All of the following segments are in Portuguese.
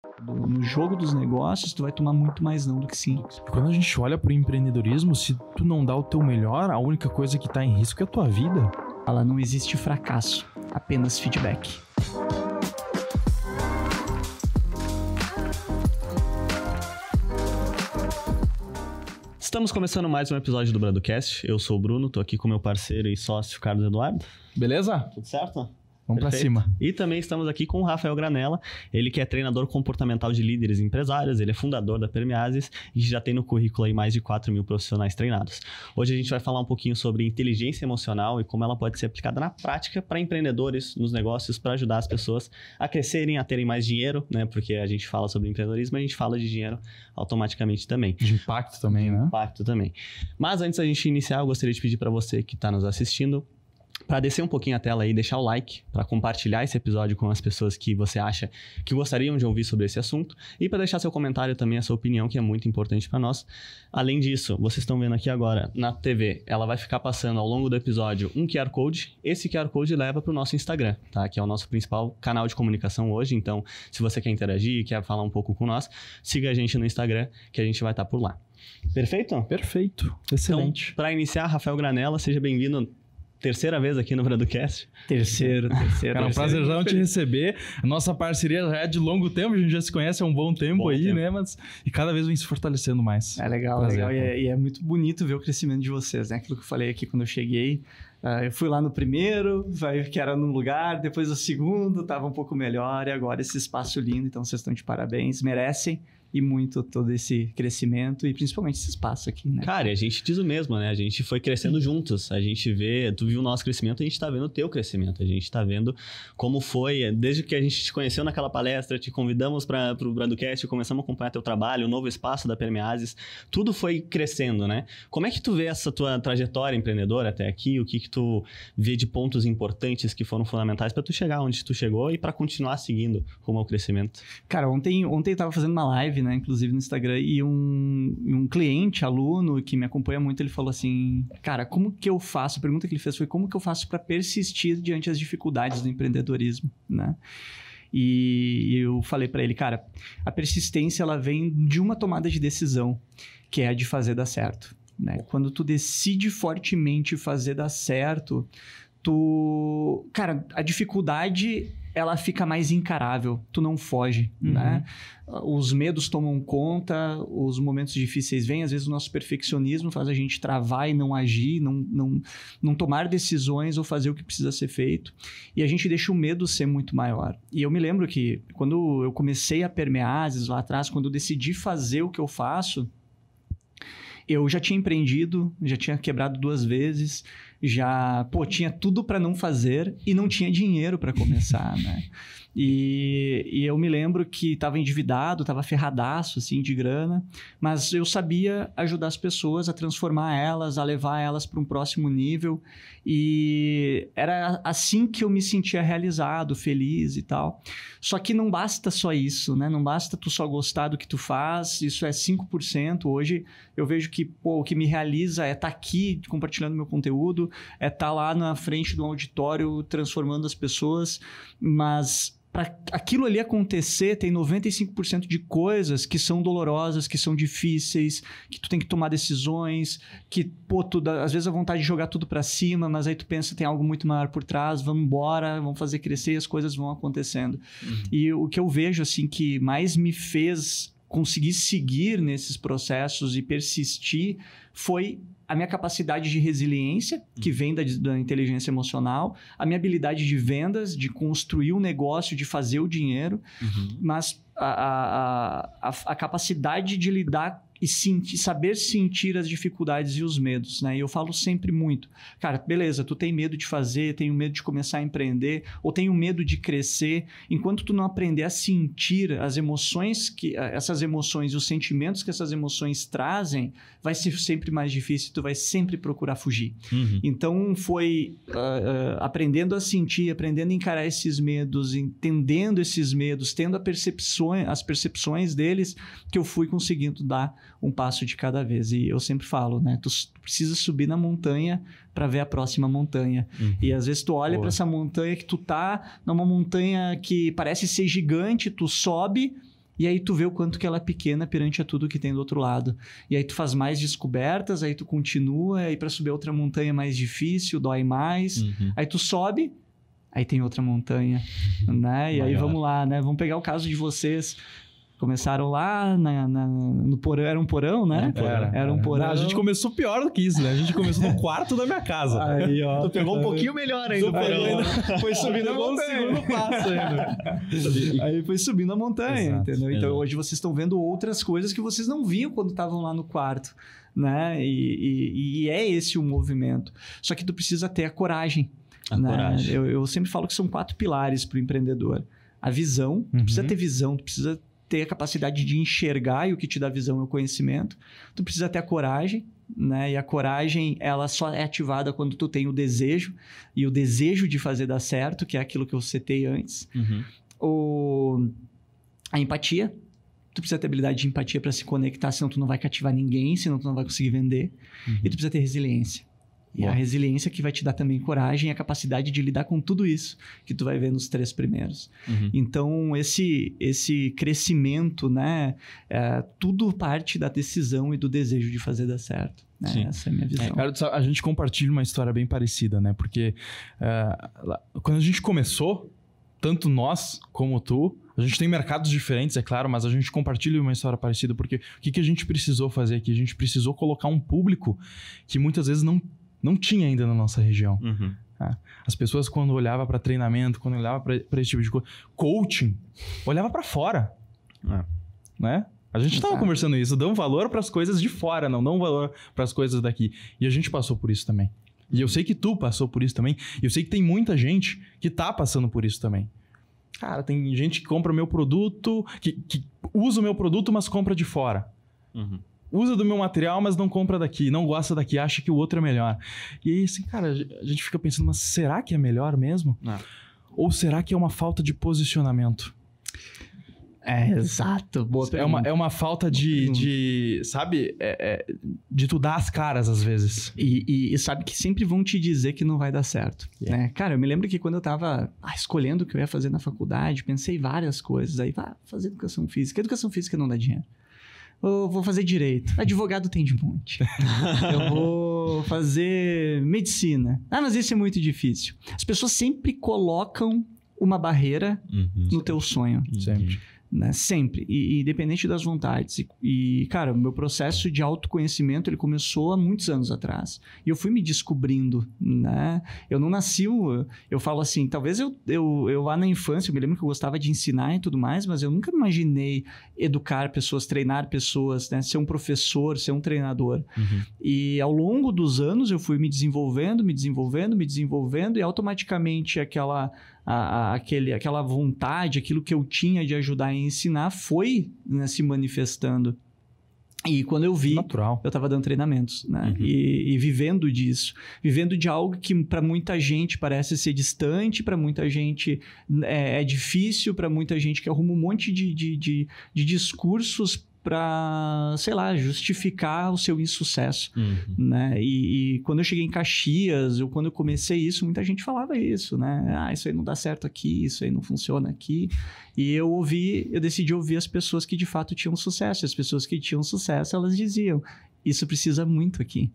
No jogo dos negócios, tu vai tomar muito mais não do que sim. Quando a gente olha pro empreendedorismo, se tu não dá o teu melhor, a única coisa que tá em risco é a tua vida. Ela não existe fracasso, apenas feedback. Estamos começando mais um episódio do Braducast. Eu sou o Bruno, tô aqui com meu parceiro e sócio Carlos Eduardo. Beleza? Tudo certo? Vamos pra cima. E também estamos aqui com o Rafael Granella, ele que é treinador comportamental de líderes e empresários, ele é fundador da Permeases e já tem no currículo aí mais de 4.000 profissionais treinados. Hoje a gente vai falar um pouquinho sobre inteligência emocional e como ela pode ser aplicada na prática para empreendedores, nos negócios, para ajudar as pessoas a crescerem, a terem mais dinheiro, né? Porque a gente fala sobre empreendedorismo, a gente fala de dinheiro automaticamente também. De impacto também, né? Impacto também. Mas antes da gente iniciar, eu gostaria de pedir para você que está nos assistindo, para descer um pouquinho a tela aí, deixar o like, para compartilhar esse episódio com as pessoas que você acha que gostariam de ouvir sobre esse assunto e para deixar seu comentário também, a sua opinião, que é muito importante para nós. Além disso, vocês estão vendo aqui agora na TV, ela vai ficar passando ao longo do episódio um QR Code. Esse QR Code leva para o nosso Instagram, tá? Que é o nosso principal canal de comunicação hoje. Então, se você quer interagir, quer falar um pouco com nós, siga a gente no Instagram, que a gente vai estar por lá. Perfeito? Perfeito. Excelente. Então, para iniciar, Rafael Granella, seja bem-vindo. Terceira vez aqui no Braducast. Terceiro. Cara, é um prazerzão te receber. A nossa parceria já é de longo tempo, a gente já se conhece há um bom tempo aí, né? E cada vez vem se fortalecendo mais. É legal, legal. E é muito bonito ver o crescimento de vocês, né? Aquilo que eu falei aqui quando eu cheguei. Eu fui lá no primeiro, que era num lugar, depois o segundo, tava um pouco melhor, e agora esse espaço lindo. Então vocês estão de parabéns, merecem. E muito todo esse crescimento e principalmente esse espaço aqui, né? Cara, e a gente diz o mesmo, né? A gente foi crescendo juntos. A gente vê, tu viu o nosso crescimento, a gente tá vendo o teu crescimento. A gente tá vendo como foi, desde que a gente te conheceu naquela palestra, te convidamos pro Braducast, começamos a acompanhar teu trabalho, o novo espaço da Permeases, tudo foi crescendo, né? Como é que tu vê essa tua trajetória empreendedora até aqui? O que tu vê de pontos importantes que foram fundamentais para tu chegar onde tu chegou e para continuar seguindo rumo ao crescimento? Cara, ontem eu tava fazendo uma live, né, inclusive no Instagram, e um cliente, aluno, que me acompanha muito, ele falou assim, cara, como que eu faço? A pergunta que ele fez foi, como que eu faço para persistir diante das dificuldades do empreendedorismo, né? E eu falei para ele, cara, a persistência, ela vem de uma tomada de decisão, que é a de fazer dar certo, né? Quando tu decide fortemente fazer dar certo, cara, a dificuldade, ela fica mais encarável, tu não foge, né? Os medos tomam conta, os momentos difíceis vêm, às vezes o nosso perfeccionismo faz a gente travar e não agir, não tomar decisões ou fazer o que precisa ser feito, e a gente deixa o medo ser muito maior. E eu me lembro que quando eu comecei a Permeases lá atrás, quando eu decidi fazer o que eu faço, eu já tinha empreendido, já tinha quebrado 2 vezes, tinha tudo para não fazer e não tinha dinheiro para começar, né? E eu me lembro que estava endividado, estava ferradaço, assim, de grana, mas eu sabia ajudar as pessoas a transformar elas, a levar elas para um próximo nível, e era assim que eu me sentia realizado, feliz e tal. Só que não basta só isso, né? Não basta tu só gostar do que tu faz, isso é 5%. Hoje eu vejo que, o que me realiza é estar aqui compartilhando meu conteúdo, é estar lá na frente do auditório transformando as pessoas, mas para aquilo ali acontecer, tem 95% de coisas que são dolorosas, que são difíceis, que tu tem que tomar decisões, que, às vezes a vontade de jogar tudo para cima, mas aí tu pensa, tem algo muito maior por trás, vamos embora, vamos fazer crescer e as coisas vão acontecendo. E o que eu vejo, assim, que mais me fez conseguir seguir nesses processos e persistir foi a minha capacidade de resiliência, que vem da inteligência emocional, a minha habilidade de vendas, de construir um negócio, de fazer o dinheiro, mas a capacidade de lidar e saber sentir as dificuldades e os medos, né? E eu falo sempre muito, cara, beleza, tu tem medo de fazer, tenho medo de começar a empreender, ou tenho medo de crescer, enquanto tu não aprender a sentir as emoções, essas emoções e os sentimentos que essas emoções trazem, vai ser sempre mais difícil, tu vai sempre procurar fugir. Então foi aprendendo a sentir, aprendendo a encarar esses medos, entendendo esses medos, tendo as percepções deles, que eu fui conseguindo dar um passo de cada vez. E eu sempre falo, né? Tu precisa subir na montanha para ver a próxima montanha. E às vezes tu olha para essa montanha que tu tá numa montanha que parece ser gigante, tu sobe, E aí tu vê o quanto que ela é pequena perante a tudo que tem do outro lado. E aí tu faz mais descobertas, aí tu continua, aí para subir outra montanha é mais difícil, dói mais. Aí tu sobe, aí tem outra montanha, né? E aí vamos lá, né? Vamos pegar o caso de vocês. Começaram lá no porão, era um porão, né? Era um porão. Não, a gente começou pior do que isso, né? A gente começou no quarto da minha casa. Aí, ó. Tu pegou um pouquinho melhor ainda. Foi subindo a montanha. segundo passo ainda. Aí foi subindo a montanha, Exato, entendeu? Então exato. hoje vocês estão vendo outras coisas que vocês não viam quando estavam lá no quarto, né? E é esse o movimento. Só que tu precisa ter a coragem. Né? Coragem. Eu sempre falo que são 4 pilares para o empreendedor. A visão, tu precisa ter visão, tu precisa ter a capacidade de enxergar, e o que te dá visão é o conhecimento. Tu precisa ter a coragem, né? E a coragem, ela só é ativada quando tu tem o desejo, e o desejo de fazer dar certo, que é aquilo que eu citei antes. A empatia. Tu precisa ter habilidade de empatia para se conectar, senão tu não vai cativar ninguém, senão tu não vai conseguir vender. E tu precisa ter resiliência. E a resiliência que vai te dar também coragem e a capacidade de lidar com tudo isso que tu vai ver nos 3 primeiros. Então, esse crescimento, né? Tudo parte da decisão e do desejo de fazer dar certo. Né? Essa é a minha visão. Cara, a gente compartilha uma história bem parecida, né? Porque quando a gente começou, tanto nós como tu, a gente tem mercados diferentes, é claro, mas a gente compartilha uma história parecida, porque o que a gente precisou fazer aqui? A gente precisou colocar um público que muitas vezes não tinha ainda na nossa região. As pessoas, quando olhavam para treinamento, quando olhavam para esse tipo de coisa, coaching, olhava para fora. Né? A gente estava conversando isso, dão valor para as coisas de fora, não dão valor para as coisas daqui. E a gente passou por isso também. E eu sei que tu passou por isso também. E eu sei que tem muita gente que tá passando por isso também. Cara, tem gente que compra meu produto, que usa o meu produto, mas compra de fora. Usa do meu material, mas não compra daqui, não gosta daqui, acha que o outro é melhor. E aí, assim, cara, a gente fica pensando, mas será que é melhor mesmo? Ou será que é uma falta de posicionamento? Exato. Boa pergunta. É uma falta de sabe, de tu dar as caras às vezes. E sabe que sempre vão te dizer que não vai dar certo. Né? Cara, eu me lembro que quando eu tava escolhendo o que eu ia fazer na faculdade, pensei várias coisas. Aí, fazer educação física. Educação física não dá dinheiro. Eu vou fazer direito. Advogado tem de monte. Eu vou fazer medicina. Mas isso é muito difícil. As pessoas sempre colocam uma barreira no teu sonho. Sempre. Né? Sempre. E independente das vontades. E, cara, o meu processo de autoconhecimento, ele começou há muitos anos atrás. E eu fui me descobrindo, né? Eu não nasci... Eu falo assim, talvez eu lá na infância, eu me lembro que eu gostava de ensinar e tudo mais, mas eu nunca me imaginei educar pessoas, treinar pessoas, né? Ser um professor, ser um treinador. E ao longo dos anos, eu fui me desenvolvendo, e automaticamente aquela vontade, aquilo que eu tinha de ajudar a ensinar foi, né, se manifestando. E quando eu vi, natural, eu estava dando treinamentos, né? E vivendo disso. Vivendo de algo que para muita gente parece ser distante, para muita gente é difícil, para muita gente que arruma um monte de discursos para, sei lá, justificar o seu insucesso, né? E quando eu cheguei em Caxias, quando eu comecei isso, muita gente falava isso, né? Isso aí não dá certo aqui, isso aí não funciona aqui. E eu decidi ouvir as pessoas que de fato tinham sucesso. As pessoas que tinham sucesso, elas diziam, isso precisa muito aqui,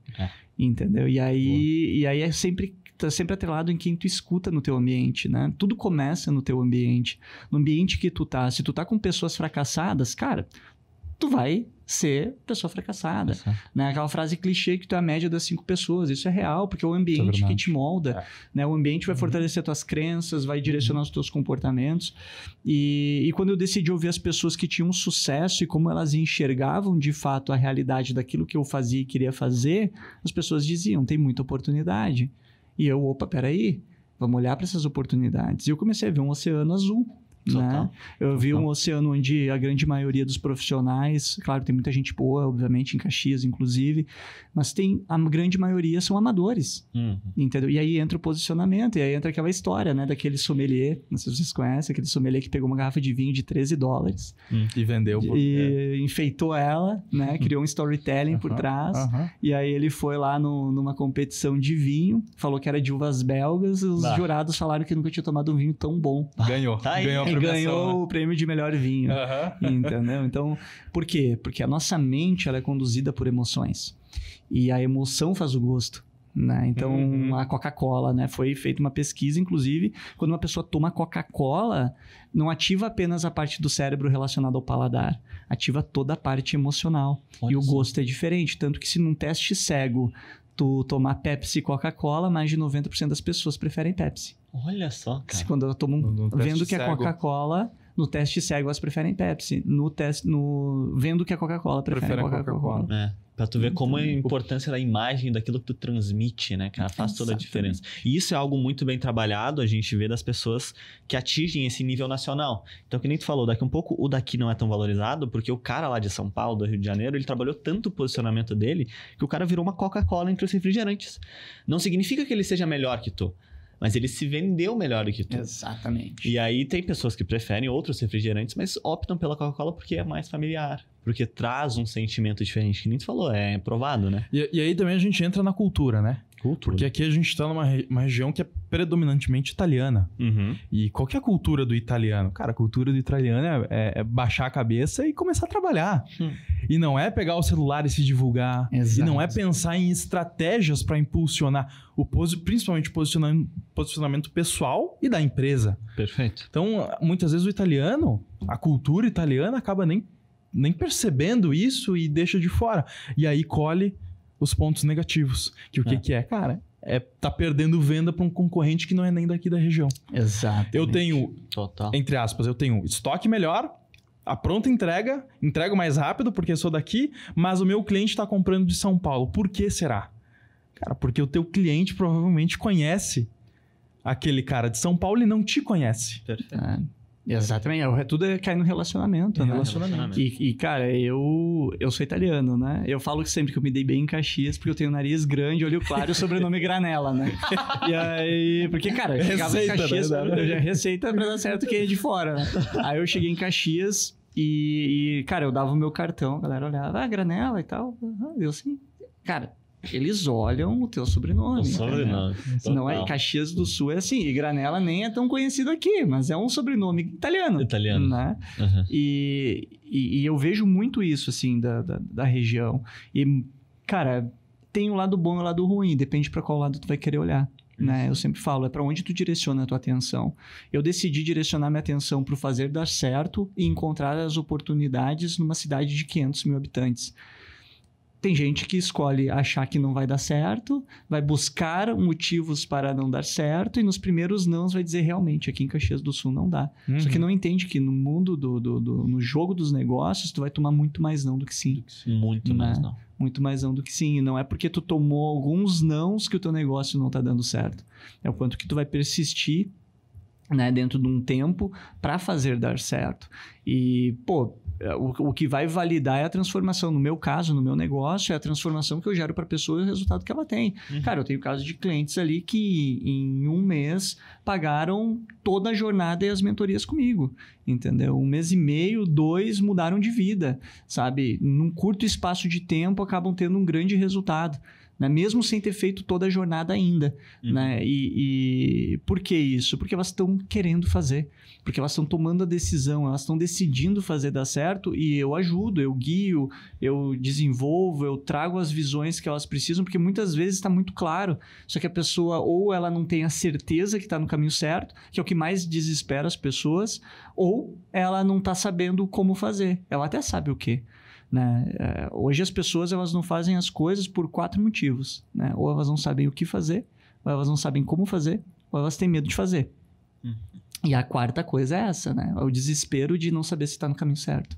entendeu? E aí é sempre... Tá sempre atrelado em quem tu escuta no teu ambiente, né? Tudo começa no teu ambiente. No ambiente que tu tá. Se tu tá com pessoas fracassadas, cara, tu vai ser pessoa fracassada. Né? Aquela frase clichê que tu é a média das 5 pessoas. Isso é real, porque é o ambiente que te molda. Né? O ambiente vai fortalecer tuas crenças, vai direcionar os teus comportamentos. E quando eu decidi ouvir as pessoas que tinham sucesso e como elas enxergavam de fato a realidade daquilo que eu fazia e queria fazer, as pessoas diziam, tem muita oportunidade. E eu, peraí, vamos olhar para essas oportunidades. E eu comecei a ver um oceano azul. Né? Eu vi um oceano onde a grande maioria dos profissionais, claro, tem muita gente boa, obviamente, em Caxias, inclusive, mas a grande maioria são amadores, entendeu? E aí entra o posicionamento, e aí entra aquela história, né, daquele sommelier, não sei se vocês conhecem, aquele sommelier que pegou uma garrafa de vinho de $13 e vendeu e enfeitou ela, né, criou um storytelling por trás, e aí ele foi lá numa competição de vinho, falou que era de uvas belgas, os jurados falaram que nunca tinha tomado um vinho tão bom. Ganhou. ganhou o prêmio de melhor vinho. Entendeu? Então, por quê? Porque a nossa mente ela é conduzida por emoções. E a emoção faz o gosto. Né? Então, a Coca-Cola, né? Foi feita uma pesquisa, inclusive, quando uma pessoa toma Coca-Cola, não ativa apenas a parte do cérebro relacionada ao paladar, ativa toda a parte emocional. E o gosto é diferente, tanto que se num teste cego tu tomar Pepsi e Coca-Cola, mais de 90% das pessoas preferem Pepsi. Olha só, cara. Se quando eu tomo, vendo que é Coca-Cola, no teste cego elas preferem Pepsi, vendo que é Coca-Cola, preferem Coca-Cola. Pra tu ver como é a importância da imagem, daquilo que tu transmite, né, cara? Faz toda a diferença. E isso é algo muito bem trabalhado, a gente vê das pessoas que atingem esse nível nacional. Então, que nem tu falou, daqui um pouco o daqui não é tão valorizado, porque o cara lá de São Paulo, do Rio de Janeiro, ele trabalhou tanto o posicionamento dele, que o cara virou uma Coca-Cola entre os refrigerantes. Não significa que ele seja melhor que tu, mas ele se vendeu melhor do que tu. Exatamente. E aí tem pessoas que preferem outros refrigerantes, mas optam pela Coca-Cola porque é mais familiar. Porque traz um sentimento diferente, que nem tu falou, é provado, né? E aí também a gente entra na cultura, né? Cultura. Porque aqui a gente tá numa região que é predominantemente italiana. E qual que é a cultura do italiano? Cara, a cultura do italiano é baixar a cabeça e começar a trabalhar. E não é pegar o celular e se divulgar. Exato. E não é pensar em estratégias para impulsionar principalmente o posicionamento pessoal e da empresa. Perfeito. Então, muitas vezes o italiano, a cultura italiana acaba nem percebendo isso e deixa de fora. E aí colhe os pontos negativos. Que o que é? Cara, tá perdendo venda para um concorrente que não é nem daqui da região. Exato. Eu tenho, entre aspas, eu tenho estoque melhor, a pronta entrego mais rápido porque eu sou daqui, mas o meu cliente está comprando de São Paulo. Por que será? Cara, porque o teu cliente provavelmente conhece aquele cara de São Paulo e não te conhece. Perfeito. Exatamente, tudo cai no relacionamento, né? E, cara, eu sou italiano, né? Eu falo sempre que eu me dei bem em Caxias porque eu tenho nariz grande, olho claro e o sobrenome Granella, né? E aí, porque, cara, eu chegava em Caxias, eu já receita pra dar certo quem é de fora, né? Aí eu cheguei em Caxias e cara, eu dava o meu cartão, a galera olhava, Granella e tal. Eu assim, cara... Eles olham o teu sobrenome. O sobrenome. Não é Caxias do Sul, é assim. E Granella nem é tão conhecido aqui, mas é um sobrenome italiano. Né? E eu vejo muito isso, assim, da região. E, cara, tem o lado bom e o lado ruim. Depende para qual lado tu vai querer olhar. Né? Eu sempre falo, é para onde tu direciona a tua atenção. Eu decidi direcionar minha atenção para o fazer dar certo e encontrar as oportunidades numa cidade de 500 mil habitantes. Tem gente que escolhe achar que não vai dar certo, vai buscar motivos para não dar certo e nos primeiros nãos vai dizer realmente aqui em Caxias do Sul não dá. Só que não entende que no mundo no jogo dos negócios tu vai tomar muito mais não do que sim. Muito mais não. Muito mais não do que sim. E não é porque tu tomou alguns nãos que o teu negócio não tá dando certo. É o quanto que tu vai persistir, né, dentro de um tempo para fazer dar certo. E, pô, o que vai validar é a transformação. No meu caso, no meu negócio, é a transformação que eu gero para a pessoa e o resultado que ela tem. Cara, eu tenho casos de clientes ali que em um mês pagaram toda a jornada e as mentorias comigo, entendeu? 1 mês e meio, 2 mudaram de vida, sabe? Num curto espaço de tempo acabam tendo um grande resultado. Né? Mesmo sem ter feito toda a jornada ainda. Né? E por que isso? Porque elas estão querendo fazer. Porque elas estão tomando a decisão, elas estão decidindo fazer dar certo e eu ajudo, eu guio, eu desenvolvo, eu trago as visões que elas precisam, porque muitas vezes está muito claro. Só que a pessoa ou ela não tem a certeza que está no caminho certo, que é o que mais desespera as pessoas, ou ela não está sabendo como fazer. Ela até sabe o quê. Né? Hoje as pessoas elas não fazem as coisas por 4 motivos. Né? Ou elas não sabem o que fazer, ou elas não sabem como fazer, ou elas têm medo de fazer. E a quarta coisa é essa, né? É o desespero de não saber se está no caminho certo.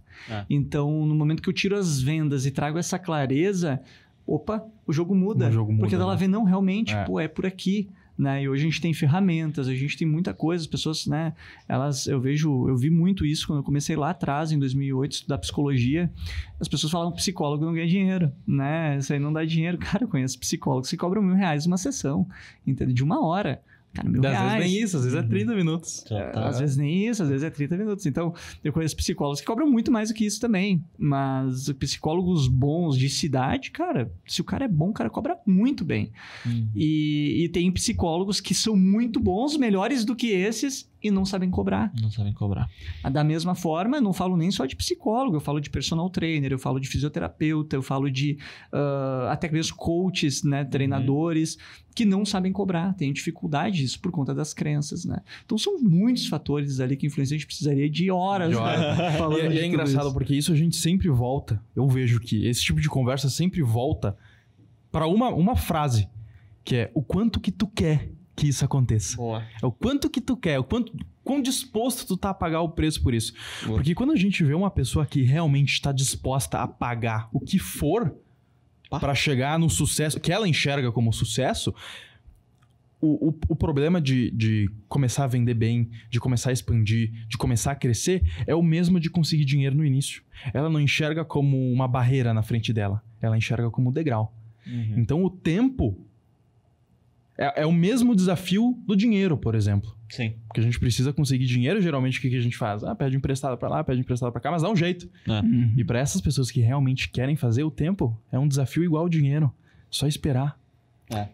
Então, no momento que eu tiro as vendas e trago essa clareza, opa, o jogo muda. Porque ela vê, não, realmente, pô, é por aqui. Né? E hoje a gente tem ferramentas, a gente tem muita coisa, as pessoas, né, eu vi muito isso quando eu comecei lá atrás, em 2008, estudar psicologia, as pessoas falavam que psicólogo não ganha dinheiro, né, isso aí não dá dinheiro. Cara, eu conheço psicólogos que cobram R$1.000 uma sessão, entendeu? De 1 hora. Cara, R$1.000. Às vezes nem isso, às vezes é 30 minutos. Às vezes nem isso, às vezes é 30 minutos. Então, eu conheço psicólogos que cobram muito mais do que isso também. Mas psicólogos bons de cidade, cara, se o cara é bom, o cara cobra muito bem. E tem psicólogos que são muito bons, melhores do que esses, e não sabem cobrar. Não sabem cobrar. Da mesma forma, eu não falo nem só de psicólogo, eu falo de personal trainer, eu falo de fisioterapeuta, eu falo de até mesmo coaches, né, treinadores, que não sabem cobrar, têm dificuldade disso por conta das crenças, né? Então são muitos fatores ali que influenciam, a gente precisaria de horas. Né, falando e é engraçado, porque isso a gente sempre volta, eu vejo que esse tipo de conversa sempre volta para uma frase, que é o quanto que tu quer que isso aconteça. Boa. É o quanto que tu quer, quão disposto tu tá a pagar o preço por isso. Boa. Porque quando a gente vê uma pessoa que realmente está disposta a pagar o que for para chegar no sucesso, que ela enxerga como sucesso, o problema de começar a vender bem, de começar a expandir, de começar a crescer, é o mesmo de conseguir dinheiro no início. Ela não enxerga como uma barreira na frente dela, ela enxerga como um degrau. Então o tempo é o mesmo desafio do dinheiro, por exemplo. Sim. Porque a gente precisa conseguir dinheiro, geralmente o que a gente faz? Pede emprestado pra lá, pede emprestado pra cá, mas dá um jeito. E pra essas pessoas que realmente querem fazer, o tempo é um desafio igual ao dinheiro. Só esperar.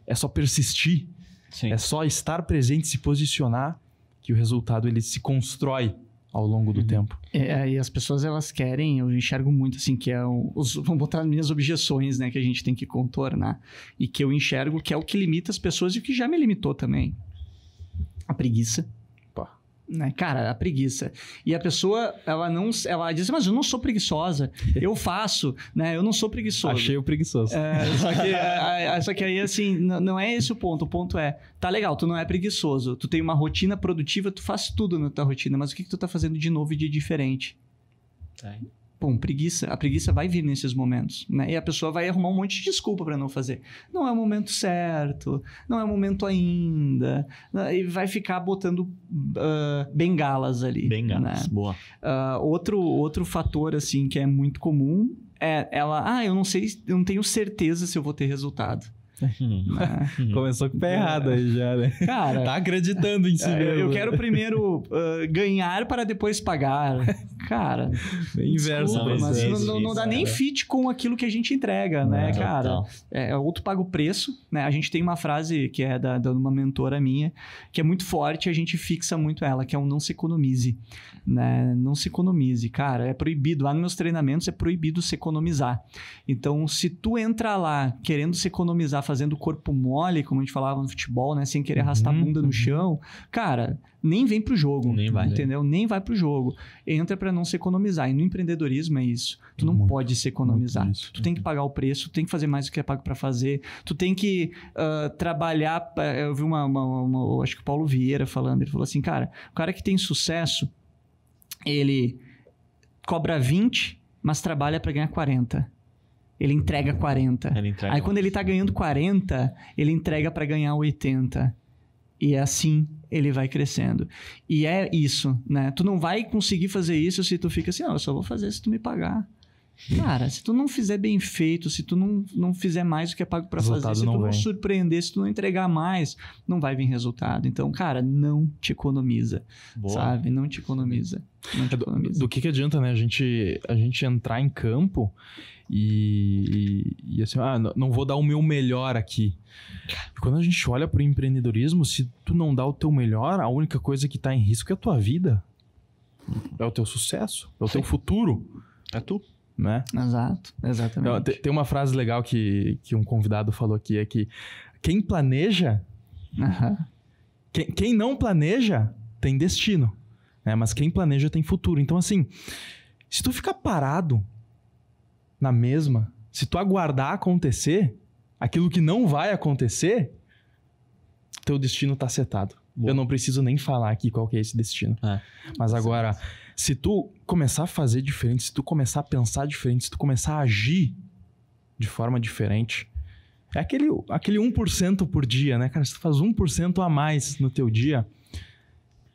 É só persistir. Sim. É só estar presente, se posicionar, que o resultado ele se constrói ao longo do tempo. E as pessoas, elas querem, eu enxergo muito assim, que vamos botar minhas objeções, né, que a gente tem que contornar. E que eu enxergo que é o que limita as pessoas e o que já me limitou também. A preguiça. Né? Cara, a preguiça. E a pessoa, ela diz, mas eu não sou preguiçosa, eu faço, né? Eu não sou preguiçoso. Achei o preguiçoso. Só que aí, assim, não é esse o ponto é, tá legal, tu não é preguiçoso, tu tem uma rotina produtiva, tu faz tudo na tua rotina, mas o que tu tá fazendo de novo e de diferente? Bom, preguiça. A preguiça vai vir nesses momentos, né? E a pessoa vai arrumar um monte de desculpa para não fazer. Não é o momento certo, não é o momento ainda. E vai ficar botando bengalas ali. Bengalas, né? Boa. Outro fator, assim, que é muito comum é ela... eu não sei, eu não tenho certeza se eu vou ter resultado. Começou com o pé errado aí já, né? Cara, tá acreditando em si mesmo. Eu quero primeiro ganhar para depois pagar. Cara, inverso, desculpa, mas não isso, dá nem fit com aquilo que a gente entrega, né, cara? Ou tu paga o preço, né? A gente tem uma frase que é de uma mentora minha, que é muito forte, a gente fixa muito ela, que é o não se economize, né? Não se economize, cara, é proibido. Lá nos meus treinamentos é proibido se economizar. Então, se tu entra lá querendo se economizar, fazendo corpo mole, como a gente falava no futebol, né? Sem querer arrastar a bunda no chão, cara, nem vem pro jogo. Nem vai. Entendeu? Nem vai pro jogo. Entra pra não se economizar. E no empreendedorismo é isso. Tu não pode se economizar. Tu tem que pagar o preço, tu tem que fazer mais do que é pago pra fazer. Tu tem que trabalhar... Eu vi acho que o Paulo Vieira falando. Ele falou assim, cara, o cara que tem sucesso, ele cobra 20, mas trabalha pra ganhar 40. Ele entrega 40. Aí quando ele tá ganhando 40, ele entrega para ganhar 80. E é assim ele vai crescendo. E é isso, né? Tu não vai conseguir fazer isso se tu fica assim, eu só vou fazer se tu me pagar. Cara, se tu não fizer bem feito, se tu não fizer mais do que é pago para fazer, se tu não surpreender, se tu não entregar mais, não vai vir resultado. Então, cara, não te economiza. Boa. Sabe? Não te economiza. Não te economiza. Do que adianta, né? A gente entrar em campo e assim, não vou dar o meu melhor aqui. Quando a gente olha pro empreendedorismo, se tu não dá o teu melhor, a única coisa que tá em risco é a tua vida. É o teu sucesso, é o teu futuro. É tu. Né? Exato, exatamente. Então, tem uma frase legal que um convidado falou aqui, é que quem planeja, quem não planeja tem destino, né? Mas quem planeja tem futuro. Então, assim, se tu ficar parado na mesma, se tu aguardar acontecer, aquilo que não vai acontecer, teu destino tá setado. Boa. Eu não preciso nem falar aqui qual que é esse destino. Mas agora, se tu começar a fazer diferente, se tu começar a pensar diferente, se tu começar a agir de forma diferente, é aquele 1% por dia, né, cara? Se tu faz 1% a mais no teu dia,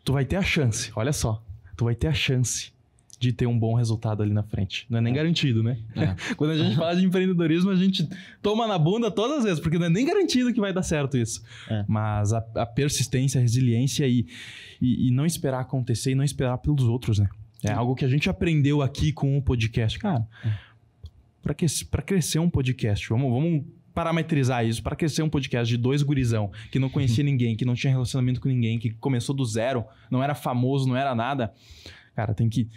tu vai ter a chance, olha só, tu vai ter a chance de ter um bom resultado ali na frente. Não é nem garantido, né? Quando a gente fala de empreendedorismo, a gente toma na bunda todas as vezes, porque não é nem garantido que vai dar certo isso. Mas a persistência, a resiliência e não esperar acontecer e não esperar pelos outros, né? É algo que a gente aprendeu aqui com o podcast. Cara, para crescer um podcast, vamos parametrizar isso, para crescer um podcast de 2 gurizão, que não conhecia ninguém, que não tinha relacionamento com ninguém, que começou do zero, não era famoso, não era nada. Cara, tem que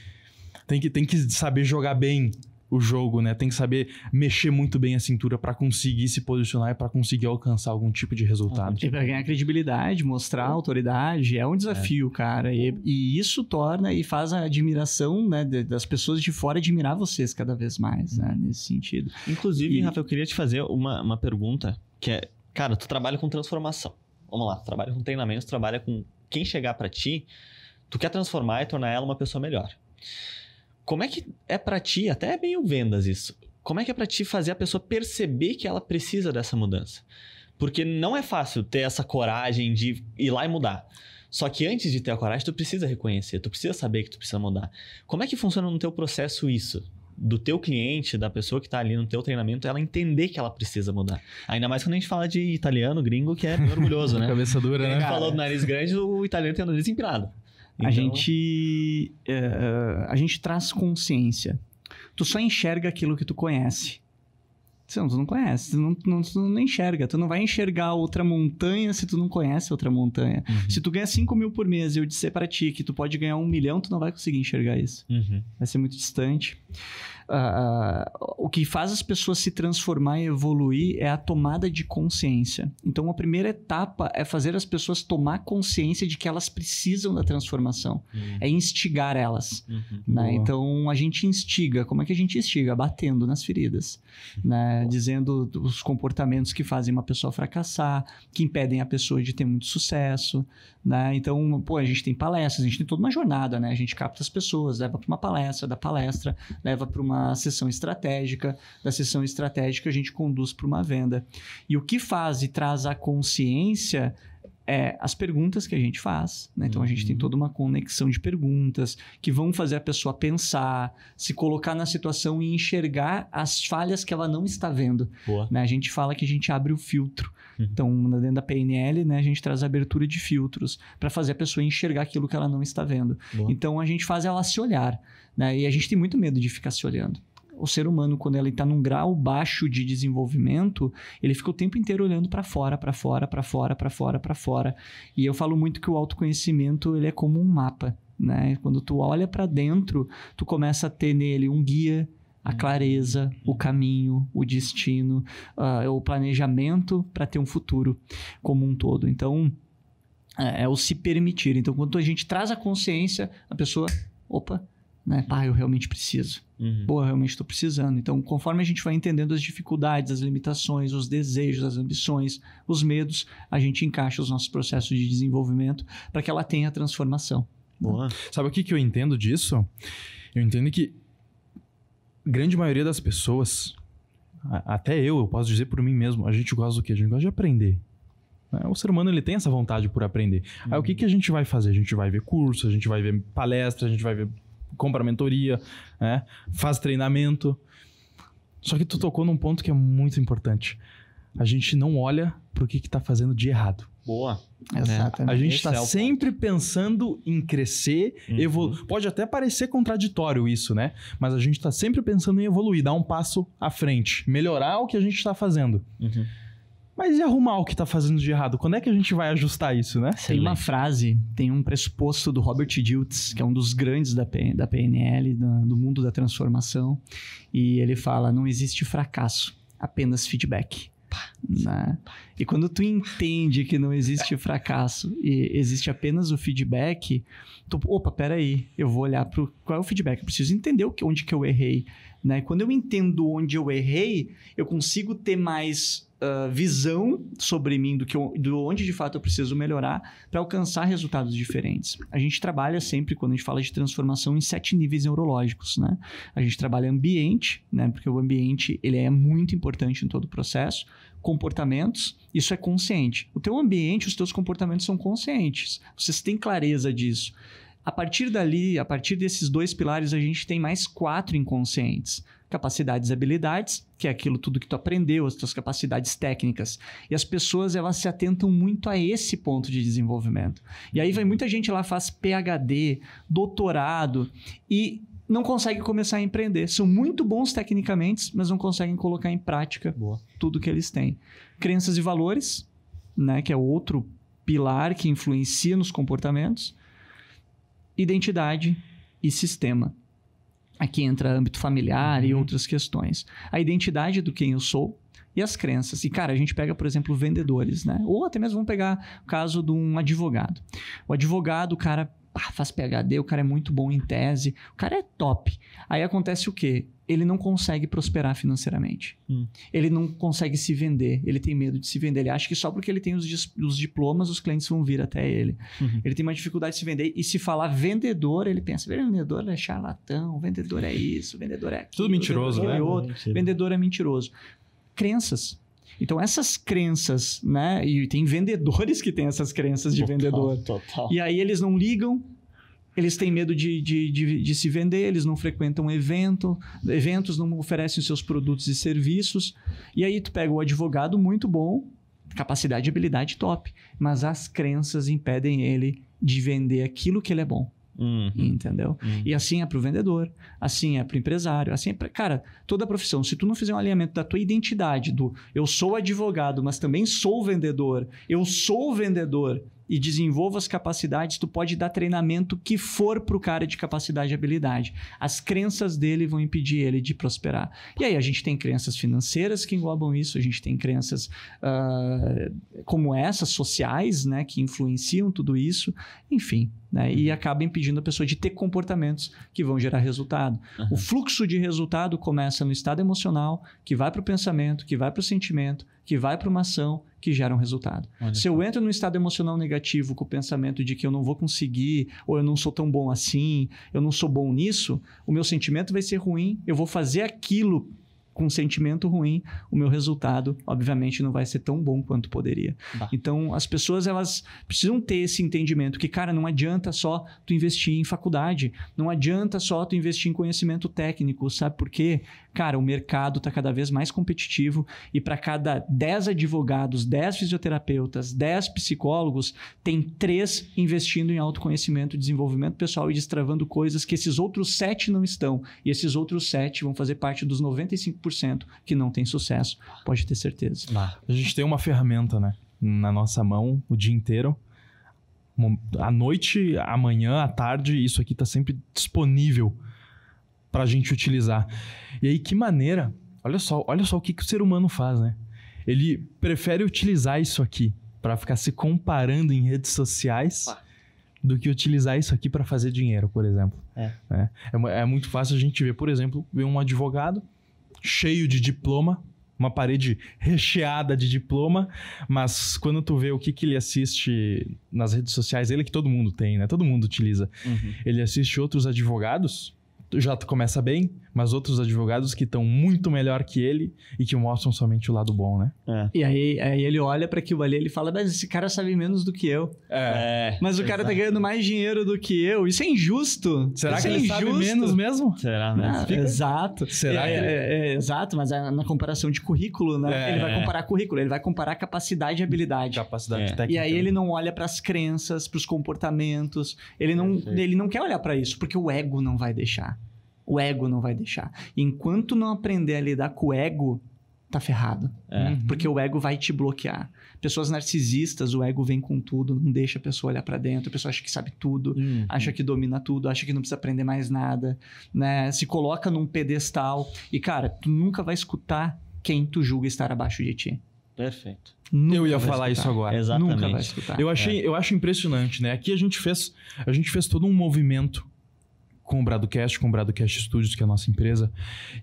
saber jogar bem o jogo, né? Tem que saber mexer muito bem a cintura para conseguir se posicionar e para conseguir alcançar algum tipo de resultado. E para ganhar credibilidade, mostrar autoridade, é um desafio, cara. E isso torna e faz a admiração, né, das pessoas de fora admirar vocês cada vez mais, né? Nesse sentido. Inclusive, Rafa, eu queria te fazer uma pergunta que é, cara, tu trabalha com transformação. Vamos lá, tu trabalha com treinamento, tu trabalha com quem chegar para ti, tu quer transformar e tornar ela uma pessoa melhor. Como é que é pra ti, até é meio vendas isso, como é que é pra ti fazer a pessoa perceber que ela precisa dessa mudança? Porque não é fácil ter essa coragem de ir lá e mudar. Só que antes de ter a coragem, tu precisa reconhecer, tu precisa saber que tu precisa mudar. Como é que funciona no teu processo isso? Do teu cliente, da pessoa que tá ali no teu treinamento, ela entender que ela precisa mudar. Ainda mais quando a gente fala de italiano, gringo, que é bem orgulhoso, né? Cabeça dura, né? A gente falou do nariz grande, o italiano tem o nariz empinado. Então... A gente traz consciência. Tu só enxerga aquilo que tu conhece. Tu não conhece, tu não enxerga. Tu não vai enxergar outra montanha se tu não conhece outra montanha. Se tu ganha 5 mil por mês e eu disser para ti que tu pode ganhar 1 milhão, tu não vai conseguir enxergar isso. Vai ser muito distante. O que faz as pessoas se transformar e evoluir é a tomada de consciência. Então, a primeira etapa é fazer as pessoas tomar consciência de que elas precisam da transformação. É instigar elas. Né? Então, a gente instiga. Como é que a gente instiga? Batendo nas feridas. Né? Dizendo os comportamentos que fazem uma pessoa fracassar, que impedem a pessoa de ter muito sucesso. Né? Então, a gente tem palestras, a gente tem toda uma jornada, né? A gente capta as pessoas, leva para uma palestra, da palestra leva para uma sessão estratégica, da sessão estratégica a gente conduz para uma venda. E o que faz e traz a consciência é as perguntas que a gente faz, né? Então a gente tem toda uma conexão de perguntas que vão fazer a pessoa pensar, se colocar na situação e enxergar as falhas que ela não está vendo. Né? A gente fala que a gente abre o filtro. Então, dentro da PNL, né, a gente traz a abertura de filtros para fazer a pessoa enxergar aquilo que ela não está vendo. Então, a gente faz ela se olhar. Né? E a gente tem muito medo de ficar se olhando. O ser humano, quando ele está num grau baixo de desenvolvimento, ele fica o tempo inteiro olhando para fora, para fora, para fora, para fora, para fora. E eu falo muito que o autoconhecimento ele é como um mapa. Né? Quando tu olha para dentro, tu começa a ter nele um guia, a clareza, o caminho, o destino, o planejamento para ter um futuro como um todo. Então, é o se permitir. Então, quando a gente traz a consciência, a pessoa, opa, né? Pá, eu realmente preciso. Pô, eu realmente estou precisando. Então, conforme a gente vai entendendo as dificuldades, as limitações, os desejos, as ambições, os medos, a gente encaixa os nossos processos de desenvolvimento para que ela tenha a transformação. Boa. Sabe o que eu entendo disso? Eu entendo que grande maioria das pessoas, até eu posso dizer por mim mesmo, a gente gosta do quê? A gente gosta de aprender. O ser humano ele tem essa vontade por aprender. Aí o que a gente vai fazer? A gente vai ver curso, a gente vai ver palestra, a gente vai ver compra mentoria, né? Faz treinamento. Só que tu tocou num ponto que é muito importante. A gente não olha pro que tá fazendo de errado. Boa. Exatamente. A gente está sempre pensando em crescer, evoluir. Pode até parecer contraditório isso, né? Mas a gente está sempre pensando em evoluir, dar um passo à frente, melhorar o que a gente está fazendo. Mas e arrumar o que está fazendo de errado? Quando é que a gente vai ajustar isso, né? Tem uma frase, tem um pressuposto do Robert Dilts, que é um dos grandes da PNL, do mundo da transformação. E ele fala, não existe fracasso, apenas feedback. Né? E quando tu entende que não existe fracasso e existe apenas o feedback, tu, opa, peraí, eu vou olhar para qual é o feedback, eu preciso entender onde que eu errei. Né? Quando eu entendo onde eu errei, eu consigo ter mais visão sobre mim do onde de fato eu preciso melhorar para alcançar resultados diferentes. A gente trabalha sempre, quando a gente fala de transformação, em 7 níveis neurológicos. Né? A gente trabalha ambiente, né? Porque o ambiente ele é muito importante em todo o processo. Comportamentos, isso é consciente. O teu ambiente, os teus comportamentos são conscientes. Vocês têm clareza disso. A partir dali, a partir desses 2 pilares, a gente tem mais 4 inconscientes. Capacidades e habilidades, que é aquilo tudo que tu aprendeu, as tuas capacidades técnicas. E as pessoas, elas se atentam muito a esse ponto de desenvolvimento. E aí vai muita gente lá, faz PhD, doutorado, e não conseguem começar a empreender. São muito bons tecnicamente, mas não conseguem colocar em prática tudo que eles têm. Crenças e valores, né, que é outro pilar que influencia nos comportamentos. Identidade e sistema. Aqui entra âmbito familiar e outras questões. A identidade do quem eu sou e as crenças. E, cara, a gente pega, por exemplo, vendedores, né? Ou até mesmo vamos pegar o caso de um advogado. O advogado, o cara faz PhD, o cara é muito bom em tese, o cara é top. Aí acontece o quê? Ele não consegue prosperar financeiramente. Ele não consegue se vender, ele tem medo de se vender. Ele acha que só porque ele tem os diplomas, os clientes vão vir até ele. Ele tem uma dificuldade de se vender. E se falar vendedor, ele pensa, vendedor é charlatão, vendedor é isso, vendedor é aquilo. Tudo mentiroso, né? Vendedor é mentiroso. Crenças. Então, essas crenças, né? E tem vendedores que têm essas crenças de vendedor. Total. E aí eles não ligam, eles têm medo de se vender, eles não frequentam eventos, não oferecem os seus produtos e serviços. E aí tu pega o advogado muito bom, capacidade e habilidade top, mas as crenças impedem ele de vender aquilo que ele é bom. Entendeu? E assim é pro vendedor, assim é pro empresário, assim é pra... Cara, toda a profissão, se tu não fizer um alinhamento da tua identidade, do eu sou advogado, mas também sou vendedor, eu sou vendedor e desenvolvo as capacidades, tu pode dar treinamento que for pro cara de capacidade e habilidade. As crenças dele vão impedir ele de prosperar. E aí a gente tem crenças financeiras que englobam isso, a gente tem crenças como essas, sociais, né, que influenciam tudo isso, enfim, né, e acaba impedindo a pessoa de ter comportamentos que vão gerar resultado. O fluxo de resultado começa no estado emocional, que vai para o pensamento, que vai para o sentimento, que vai para uma ação, que gera um resultado. Se eu entro num estado emocional negativo com o pensamento de que eu não vou conseguir, ou eu não sou tão bom assim, eu não sou bom nisso, o meu sentimento vai ser ruim, eu vou fazer aquilo com um sentimento ruim, o meu resultado, obviamente, não vai ser tão bom quanto poderia. Então, as pessoas, elas precisam ter esse entendimento que, cara, não adianta só tu investir em faculdade, não adianta só tu investir em conhecimento técnico, sabe por quê? Cara, o mercado está cada vez mais competitivo e para cada 10 advogados, 10 fisioterapeutas, 10 psicólogos, tem 3 investindo em autoconhecimento, desenvolvimento pessoal e destravando coisas que esses outros 7 não estão. E esses outros 7 vão fazer parte dos 95% que não tem sucesso, pode ter certeza. A gente tem uma ferramenta, né, na nossa mão o dia inteiro. À noite, amanhã, à tarde, isso aqui está sempre disponível para a gente utilizar. E aí, que maneira... Olha só o que o ser humano faz, né? Ele prefere utilizar isso aqui para ficar se comparando em redes sociais do que utilizar isso aqui para fazer dinheiro, por exemplo. É muito fácil a gente ver, por exemplo, um advogado cheio de diploma, uma parede recheada de diploma, mas quando tu vê o que ele assiste nas redes sociais, ele que todo mundo tem, né? Todo mundo utiliza. Ele assiste outros advogados, já começa bem, mas outros advogados que estão muito melhor que ele e que mostram somente o lado bom, né? E aí ele olha para aquilo ali, ele fala, mas esse cara sabe menos do que eu. Mas o cara tá ganhando mais dinheiro do que eu. Isso é injusto. Será que ele sabe menos mesmo? Será, né? Exato. Será que exato, mas na comparação de currículo, né? Ele vai comparar currículo, ele vai comparar capacidade e habilidade. Capacidade técnica. E aí ele não olha para as crenças, para os comportamentos. Ele não quer olhar para isso, porque o ego não vai deixar. O ego não vai deixar. Enquanto não aprender a lidar com o ego, tá ferrado. Porque o ego vai te bloquear. Pessoas narcisistas, o ego vem com tudo, não deixa a pessoa olhar pra dentro, a pessoa acha que sabe tudo, acha que domina tudo, acha que não precisa aprender mais nada, né? Se coloca num pedestal e, cara, tu nunca vai escutar quem tu julga estar abaixo de ti. Perfeito. Eu ia falar isso agora. Exatamente. Nunca vai escutar. Eu acho impressionante, né? Aqui a gente fez todo um movimento com o Bradocast, com o Bradocast Studios, que é a nossa empresa,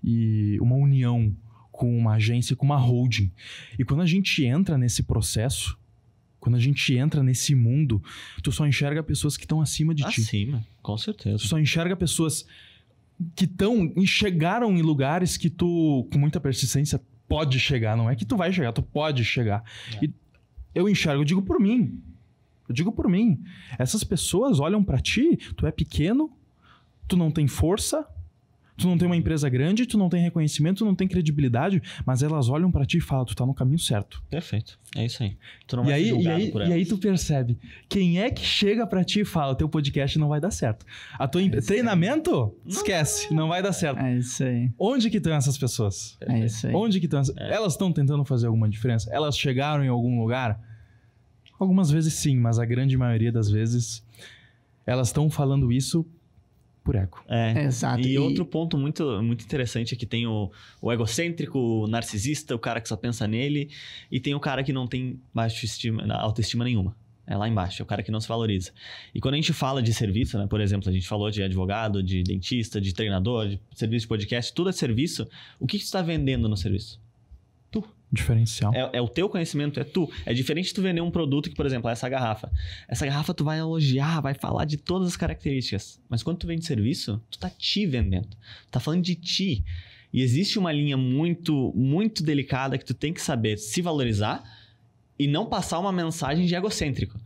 e uma união com uma agência, com uma holding. E quando a gente entra nesse processo, quando a gente entra nesse mundo, tu só enxerga pessoas que estão acima de ti. Acima, com certeza. Tu só enxerga pessoas que chegaram em lugares que tu, com muita persistência, pode chegar. Não é que tu vai chegar, tu pode chegar. E eu enxergo, eu digo por mim. Essas pessoas olham pra ti, tu é pequeno, tu não tem força, Tu não tem uma empresa grande, tu não tem reconhecimento, tu não tem credibilidade, mas elas olham pra ti e falam, tu tá no caminho certo. Perfeito. É isso aí. Tu não E vai ser aí, julgado por elas. e aí tu percebe, quem é que chega pra ti e fala, teu podcast não vai dar certo. A tua treinamento? Esquece, não vai dar certo. É isso aí. Onde que estão essas pessoas? É isso aí. Onde que estão? Elas estão tentando fazer alguma diferença? Elas chegaram em algum lugar? Algumas vezes sim, mas a grande maioria das vezes elas estão falando isso por ego. Exato. E outro ponto muito, muito interessante é que tem o egocêntrico, o narcisista, o cara que só pensa nele, e tem o cara que não tem autoestima nenhuma. É lá embaixo, é o cara que não se valoriza. E quando a gente fala de serviço, né, por exemplo, a gente falou de advogado, de dentista, de treinador, de serviço de podcast, tudo é serviço. O que tu está vendendo no serviço? Tu. Diferencial. É o teu conhecimento, é tu. É diferente de tu vender um produto que, por exemplo, é essa garrafa. Essa garrafa tu vai elogiar, vai falar de todas as características. Mas quando tu vende serviço, tu tá te vendendo. Tu tá falando de ti. E existe uma linha muito, muito delicada que tu tem que saber se valorizar e não passar uma mensagem de egocêntrico.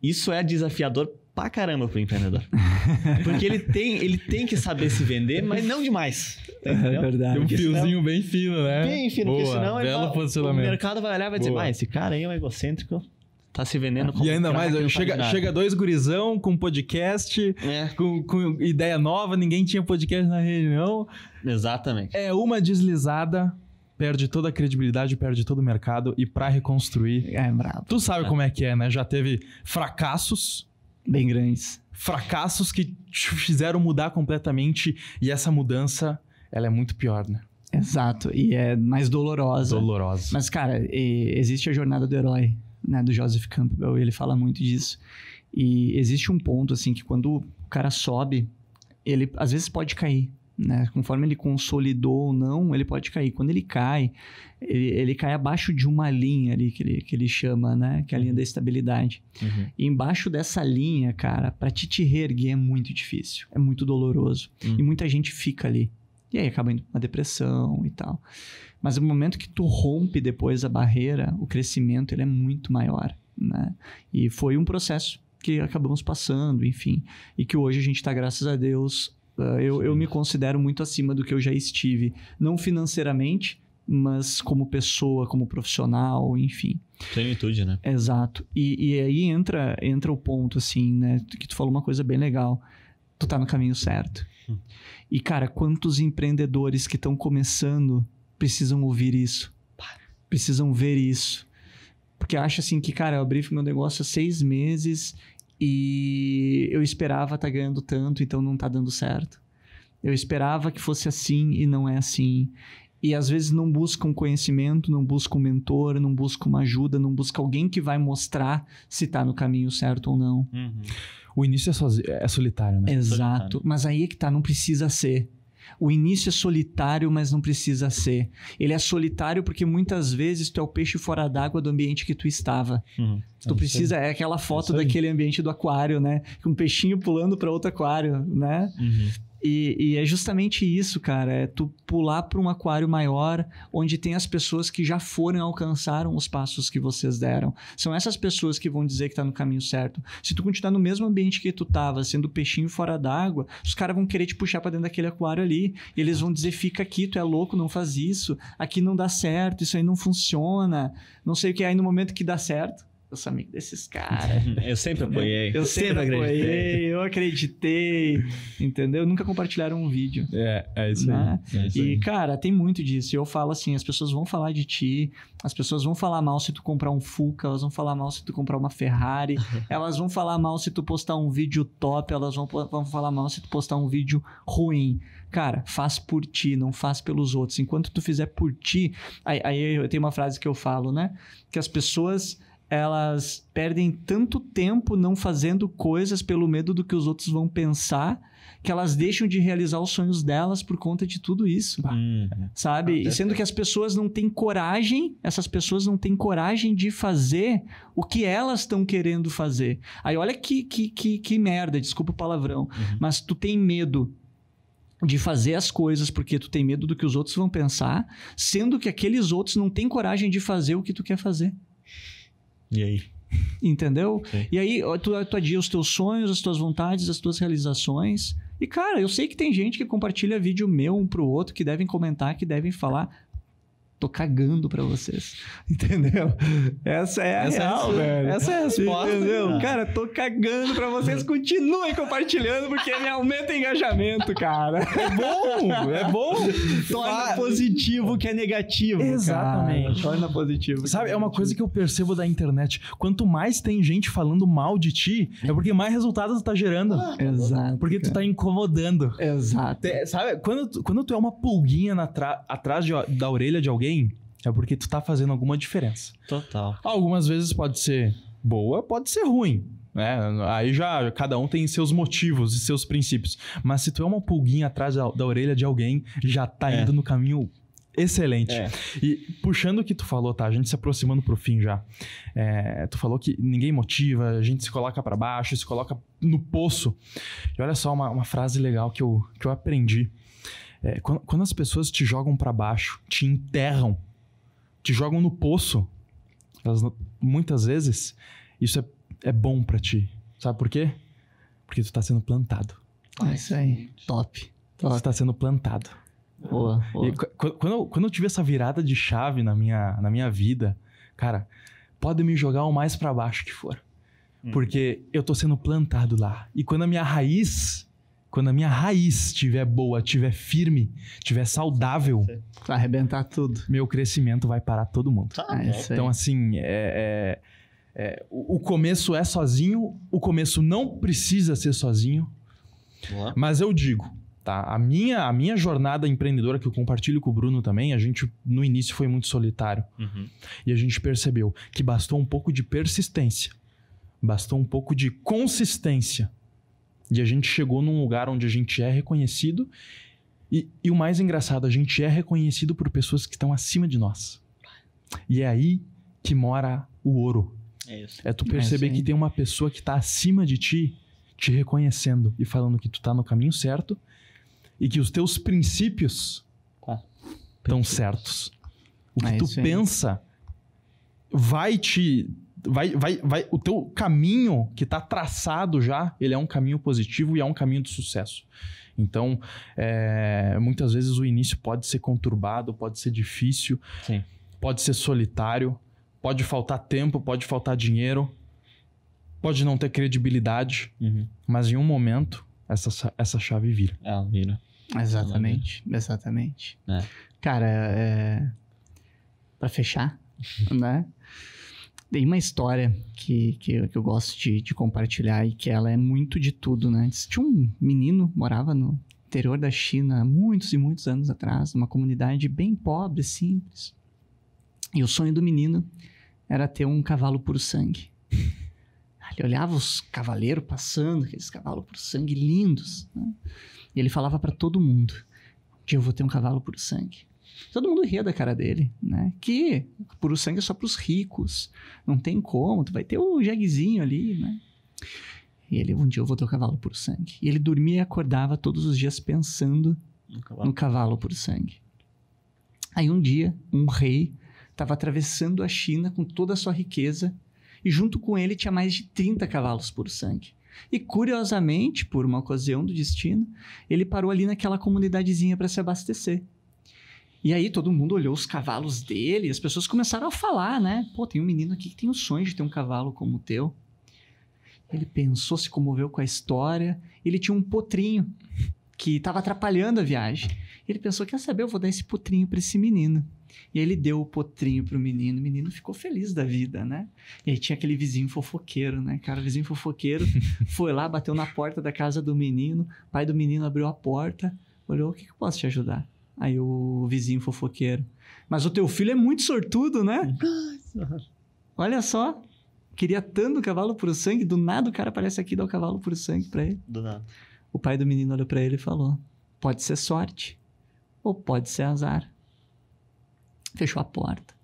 Isso é desafiador pra caramba pro empreendedor. Porque ele tem que saber se vender, mas não demais. É verdade. Tem um fiozinho bem fino, né? Bem fino, Boa, porque senão belo o posicionamento. mercado vai olhar e vai dizer, Boa. esse cara aí é um egocêntrico, tá se vendendo como E ainda um craque, mais, não sabe nada. chega dois gurizão com podcast, com ideia nova, ninguém tinha podcast na reunião. Exatamente. É uma deslizada, perde toda a credibilidade, perde todo o mercado. E pra reconstruir, É brabo. tu sabe como é que é, né? Já teve fracassos Bem grandes. que te fizeram mudar completamente. E essa mudança, ela é muito pior, né? Exato. E é mais dolorosa. Dolorosa. Mas, cara, existe a jornada do herói, né? Do Joseph Campbell. Ele fala muito disso. E existe um ponto, assim, que quando o cara sobe, ele às vezes pode cair, né? Conforme ele consolidou ou não, ele pode cair. Quando ele cai, ele cai abaixo de uma linha ali que ele chama, né? Que é a linha da estabilidade. Uhum. E embaixo dessa linha, cara, pra te reerguer é muito difícil. É muito doloroso. E muita gente fica ali. E aí acaba indo pra uma depressão e tal. Mas no momento que tu rompe depois a barreira, o crescimento ele é muito maior, né? E foi um processo que acabamos passando, enfim. E que hoje a gente tá, graças a Deus... Eu me considero muito acima do que eu já estive. Não financeiramente, mas como pessoa, como profissional, enfim. Plenitude, né? Exato. E aí entra o ponto, assim, né? Que tu falou uma coisa bem legal. Tu tá no caminho certo. E, cara, quantos empreendedores que estão começando precisam ouvir isso? Precisam ver isso. Porque acha assim que, cara, eu abri meu negócio há 6 meses... E eu esperava estar ganhando tanto, então não está dando certo. Eu esperava que fosse assim e não é assim. E às vezes não buscam conhecimento, não buscam um mentor, não buscam uma ajuda, não buscam alguém que vai mostrar se está no caminho certo ou não. Uhum. O início é solitário, né? Exato. Solitário. Mas aí é que tá, não precisa ser. O início é solitário, mas não precisa ser. Ele é solitário porque muitas vezes tu é o peixe fora d'água do ambiente que tu estava. Uhum. Tu precisa, é aquela foto isso aí. daquele ambiente do aquário, né? Com um peixinho pulando para outro aquário, né? Uhum. E é justamente isso, cara. É tu pular para um aquário maior, onde tem as pessoas que já foram e alcançaram os passos que vocês deram. São essas pessoas que vão dizer que tá no caminho certo. Se tu continuar no mesmo ambiente que tu tava, sendo peixinho fora d'água, os caras vão querer te puxar para dentro daquele aquário ali. E eles vão dizer, fica aqui, tu é louco, não faz isso. Aqui não dá certo, isso aí não funciona. Não sei o que. Aí no momento que dá certo, eu sou amigo desses caras. Eu sempre apoiei. Eu sempre apoiei, eu acreditei, entendeu? Nunca compartilharam um vídeo. É isso Né? aí. É isso E, aí. cara, tem muito disso. E eu falo assim, as pessoas vão falar de ti, as pessoas vão falar mal se tu comprar um Fuca, elas vão falar mal se tu comprar uma Ferrari, elas vão falar mal se tu postar um vídeo top, elas vão falar mal se tu postar um vídeo ruim. Cara, faz por ti, não faz pelos outros. Enquanto tu fizer por ti... Aí eu tenho uma frase que eu falo, né? Que as pessoas... elas perdem tanto tempo não fazendo coisas pelo medo do que os outros vão pensar, que elas deixam de realizar os sonhos delas por conta de tudo isso, sabe? E sendo que as pessoas não têm coragem, essas pessoas não têm coragem de fazer o que elas estão querendo fazer. Aí olha que merda, desculpa o palavrão, mas tu tem medo de fazer as coisas porque tu tem medo do que os outros vão pensar, sendo que aqueles outros não têm coragem de fazer o que tu quer fazer. E aí? Entendeu? Sim. E aí tu adia os teus sonhos, as tuas vontades, as tuas realizações E, cara, eu sei que tem gente que compartilha vídeo meu um pro outro, que devem comentar, que devem falar... Tô cagando pra vocês. Entendeu? Essa é a real, velho. Essa é a resposta. Entendeu? Cara, tô cagando pra vocês. Continuem compartilhando, porque me aumenta o engajamento, cara. É bom. Torna positivo o que é negativo. Exatamente. Cara. Torna positivo. Sabe, é uma coisa que eu percebo da internet. Quanto mais tem gente falando mal de ti, é porque mais resultados tu tá gerando. Exato. Porque tu tá incomodando. Exato. Sabe, quando tu é uma pulguinha atrás da orelha de alguém, é porque tu tá fazendo alguma diferença. Total. Algumas vezes pode ser boa, pode ser ruim, né? Aí já cada um tem seus motivos e seus princípios. Mas se tu é uma pulguinha atrás da orelha de alguém, já tá indo no caminho excelente. E puxando o que tu falou, tá? A gente se aproximando pro fim já. Tu falou que ninguém motiva, a gente se coloca pra baixo, se coloca no poço. E olha só uma frase legal que eu aprendi. Quando as pessoas te jogam pra baixo, te enterram, te jogam no poço, muitas vezes, isso é bom pra ti. Sabe por quê? Porque tu tá sendo plantado. É isso aí. Top. Tu tá sendo plantado. Boa. E quando eu tive essa virada de chave na minha vida, cara, pode me jogar o mais pra baixo que for. Porque eu tô sendo plantado lá. E quando a minha raiz estiver boa, estiver firme, estiver saudável, Vai arrebentar tudo. meu crescimento vai parar todo mundo. Então, assim, o começo é sozinho, o começo não precisa ser sozinho, mas eu digo, tá? A minha jornada empreendedora, que eu compartilho com o Bruno também, a gente no início foi muito solitário. E a gente percebeu que bastou um pouco de persistência, bastou um pouco de consistência. E a gente chegou num lugar onde a gente é reconhecido e o mais engraçado, a gente é reconhecido por pessoas que estão acima de nós. E é aí que mora o ouro. É isso. É tu perceber que tem uma pessoa que está acima de ti, te reconhecendo e falando que tu tá no caminho certo e que os teus princípios estão certos. O que tu pensa vai o teu caminho que tá traçado já, ele é um caminho positivo e é um caminho de sucesso. Então, muitas vezes o início pode ser conturbado, pode ser difícil, Sim. pode ser solitário, pode faltar tempo, pode faltar dinheiro, pode não ter credibilidade, mas em um momento essa chave vira. Ela vira. Exatamente. Cara, pra fechar, né? Tem uma história que eu gosto de compartilhar e que ela é muito de tudo, né? Tinha um menino, morava no interior da China há muitos e muitos anos atrás, numa comunidade bem pobre, simples. E o sonho do menino era ter um cavalo puro sangue. Ele olhava os cavaleiros passando, aqueles cavalos puro sangue lindos, né? E ele falava pra todo mundo: um dia eu vou ter um cavalo puro sangue. Todo mundo ria da cara dele, né? Que puro sangue é só pros ricos. Não tem como, tu vai ter o jeguezinho ali, né? E ele, um dia eu vou ter o cavalo puro sangue. E ele dormia e acordava todos os dias pensando no cavalo puro sangue. Aí um dia, um rei estava atravessando a China com toda a sua riqueza e junto com ele tinha mais de 30 cavalos puro sangue. E curiosamente, por uma ocasião do destino, ele parou ali naquela comunidadezinha para se abastecer. E aí todo mundo olhou os cavalos dele e as pessoas começaram a falar, né? Pô, tem um menino aqui que tem o sonho de ter um cavalo como o teu. Ele pensou, se comoveu com a história. Ele tinha um potrinho que estava atrapalhando a viagem. Ele pensou, quer saber, eu vou dar esse potrinho para esse menino. E aí ele deu o potrinho pro menino. O menino ficou feliz da vida, né? E aí tinha aquele vizinho fofoqueiro, né? Cara, o vizinho fofoqueiro foi lá, bateu na porta da casa do menino. O pai do menino abriu a porta, olhou, o que eu posso te ajudar? Aí o vizinho fofoqueiro: mas o teu filho é muito sortudo, né? Olha só, queria tanto o cavalo puro sangue, do nada o cara aparece aqui e dá o cavalo puro sangue pra ele. Do nada. O pai do menino olhou pra ele e falou: pode ser sorte ou pode ser azar. Fechou a porta.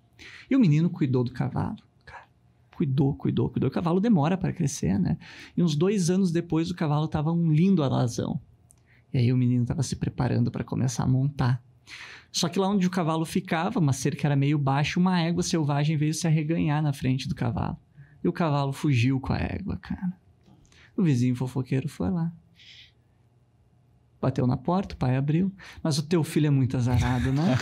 E o menino cuidou do cavalo. Cara, cuidou. O cavalo demora para crescer, né? E uns 2 anos depois o cavalo tava um lindo alazão. E aí o menino tava se preparando para começar a montar. Só que lá onde o cavalo ficava, uma cerca era meio baixa, uma égua selvagem veio se arreganhar na frente do cavalo. E o cavalo fugiu com a égua, cara. O vizinho fofoqueiro foi lá. Bateu na porta, o pai abriu. Mas o teu filho é muito azarado, né?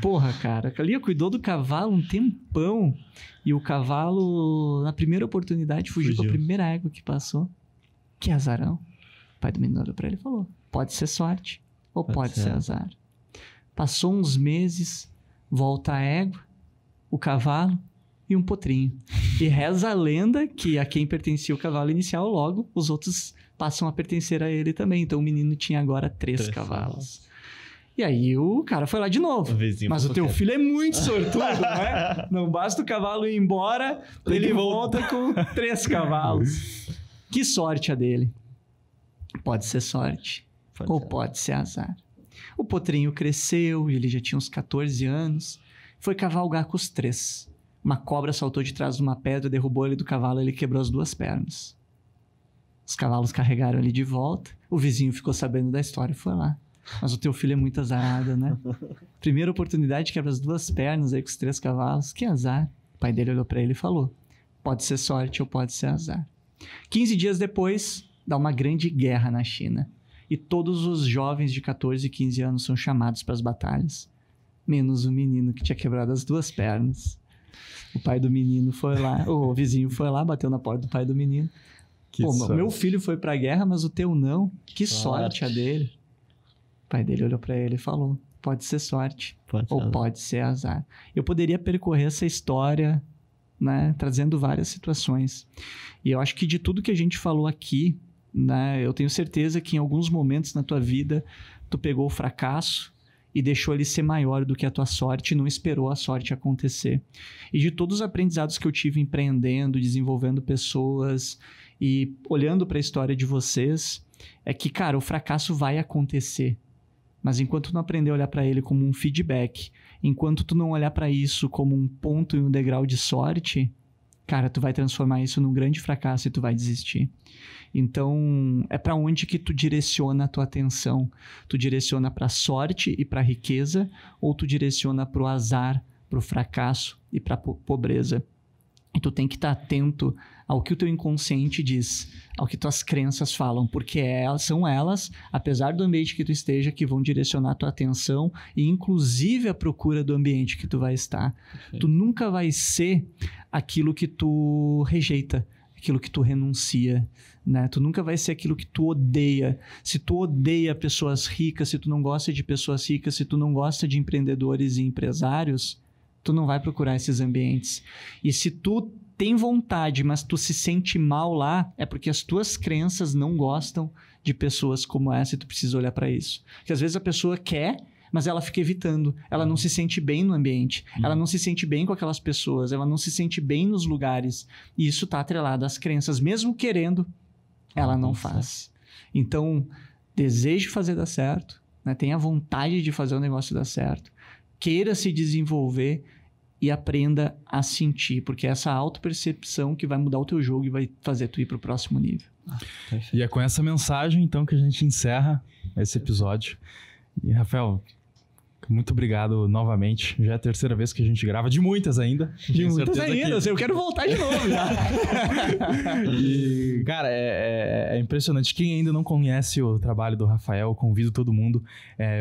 Porra, cara. A Lia cuidou do cavalo um tempão. E o cavalo, na primeira oportunidade, fugiu com a primeira égua que passou. Que azarão. O pai do menino olhou pra ele e falou: pode ser sorte ou pode ser azar. Passou uns meses, volta a égua, o cavalo e um potrinho. E reza a lenda que a quem pertencia o cavalo inicial, logo os outros passam a pertencer a ele também. Então o menino tinha agora 3 cavalos. E aí o cara foi lá de novo. Mas o teu filho é muito sortudo, né? Não basta o cavalo ir embora, ele volta com 3 cavalos. Que sorte a dele. Pode ser sorte ou pode ser azar. O potrinho cresceu e ele já tinha uns 14 anos. Foi cavalgar com os 3. Uma cobra saltou de trás de uma pedra, derrubou ele do cavalo e ele quebrou as 2 pernas. Os cavalos carregaram ele de volta. O vizinho ficou sabendo da história e foi lá. Mas o teu filho é muito azarado, né? Primeira oportunidade, quebra as 2 pernas aí com os 3 cavalos. Que azar. O pai dele olhou pra ele e falou: pode ser sorte ou pode ser azar. 15 dias depois, dá uma grande guerra na China. E todos os jovens de 14 e 15 anos são chamados para as batalhas. Menos o menino que tinha quebrado as 2 pernas. O pai do menino foi lá, o vizinho foi lá, bateu na porta do pai do menino. Pô, meu filho foi pra guerra, mas o teu não. Que sorte a dele. O pai dele olhou pra ele e falou: pode ser sorte ou pode ser azar. Eu poderia percorrer essa história, né, trazendo várias situações. E eu acho que de tudo que a gente falou aqui, né, eu tenho certeza que em alguns momentos na tua vida tu pegou o fracasso e deixou ele ser maior do que a tua sorte e não esperou a sorte acontecer. E de todos os aprendizados que eu tive empreendendo, desenvolvendo pessoas e olhando para a história de vocês, é que, cara, o fracasso vai acontecer. Mas enquanto tu não aprender a olhar para ele como um feedback, enquanto tu não olhar para isso como um ponto e um degrau de sorte, cara, tu vai transformar isso num grande fracasso e tu vai desistir. Então, é para onde que tu direciona a tua atenção? Tu direciona para a sorte e para a riqueza, ou tu direciona para o azar, para o fracasso e para a pobreza? E tu tem que estar atento ao que o teu inconsciente diz, ao que tuas crenças falam, porque são elas, apesar do ambiente que tu esteja, que vão direcionar a tua atenção e inclusive a procura do ambiente que tu vai estar. Tu nunca vai ser aquilo que tu rejeita, aquilo que tu renuncia, né? Tu nunca vai ser aquilo que tu odeia. Se tu odeia pessoas ricas, se tu não gosta de pessoas ricas, se tu não gosta de empreendedores e empresários, tu não vai procurar esses ambientes. E se tu tem vontade, mas tu se sente mal lá, é porque as tuas crenças não gostam de pessoas como essa e tu precisa olhar para isso. Porque às vezes a pessoa quer, mas ela fica evitando. Ela não se sente bem no ambiente. Ela não se sente bem com aquelas pessoas. Ela não se sente bem nos lugares. E isso está atrelado às crenças. Mesmo querendo, ela não faz. Então, deseje fazer dar certo, né? Tenha vontade de fazer o negócio dar certo. Queira se desenvolver e aprenda a sentir, porque é essa autopercepção que vai mudar o teu jogo e vai fazer tu ir para o próximo nível. E é com essa mensagem, então, que a gente encerra esse episódio. E, Rafael, muito obrigado novamente. Já é a 3ª vez que a gente grava, de muitas ainda. De muitas ainda, eu quero voltar de novo já. E, cara, é impressionante. Quem ainda não conhece o trabalho do Rafael, convido todo mundo.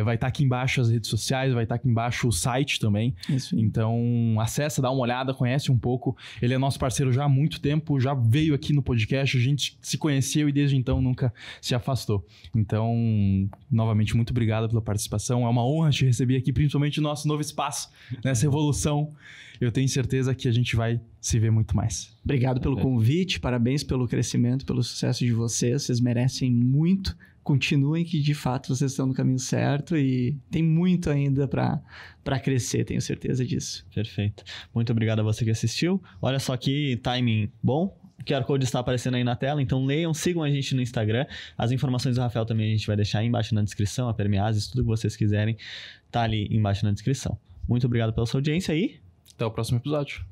Vai estar aqui embaixo as redes sociais, vai estar aqui embaixo o site também. Isso. Então, acessa, dá uma olhada, conhece um pouco. Ele é nosso parceiro já há muito tempo, já veio aqui no podcast, a gente se conheceu e desde então nunca se afastou. Então, novamente, muito obrigado pela participação. É uma honra te receber aqui, principalmente no nosso novo espaço, nessa evolução. Eu tenho certeza que a gente vai se ver muito mais. Obrigado pelo convite, parabéns pelo crescimento, pelo sucesso de vocês. Vocês merecem muito. Continuem que, de fato, vocês estão no caminho certo e tem muito ainda para crescer, tenho certeza disso. Perfeito. Muito obrigado a você que assistiu. Olha só que timing bom. O QR Code está aparecendo aí na tela, então leiam, sigam a gente no Instagram. As informações do Rafael também a gente vai deixar aí embaixo na descrição, a Permeases, tudo que vocês quiserem tá ali embaixo na descrição. Muito obrigado pela sua audiência e até o próximo episódio.